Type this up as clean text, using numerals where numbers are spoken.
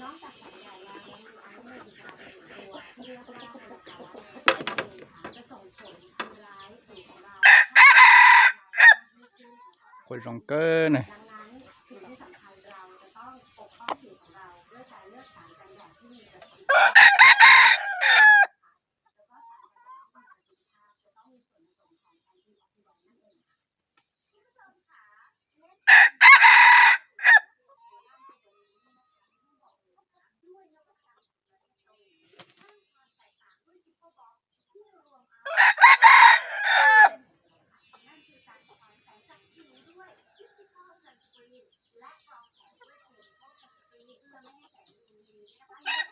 นอกจากสัตว์ใหญ่แล้วยังมีอาวุธในอีกหลายตัวที่เรียกว่าในภาวะจะส่งผลทำร้ายผิวของเราคนลองเกอร์หน่อยดังนั้นสิ่งที่สำคัญเราจะต้องปกป้องผิวของเราด้วยการเลือกสารกันแดดที่มีประสิทธิภาพแล้วก็สารกันแดดที่มีประสิทธิภาพจะต้องมีส่วนผสมของแอนตี้ออกซิแดนต์นั่นเองค่ะที่ผู้ชมค่ะเม็ดด้วยแล้วก็การตรงนี้สร้างความแตกต่างด้วยซิปเปอร์บ็อกซ์ที่รวมเอานั่นคือการสะท้อนแสงจากผิวด้วยดิจิทัลซันสกรีนและกรองแสงด้วยเคมีคอลซันสกรีนเพื่อไม่ให้แสง UV นะคะ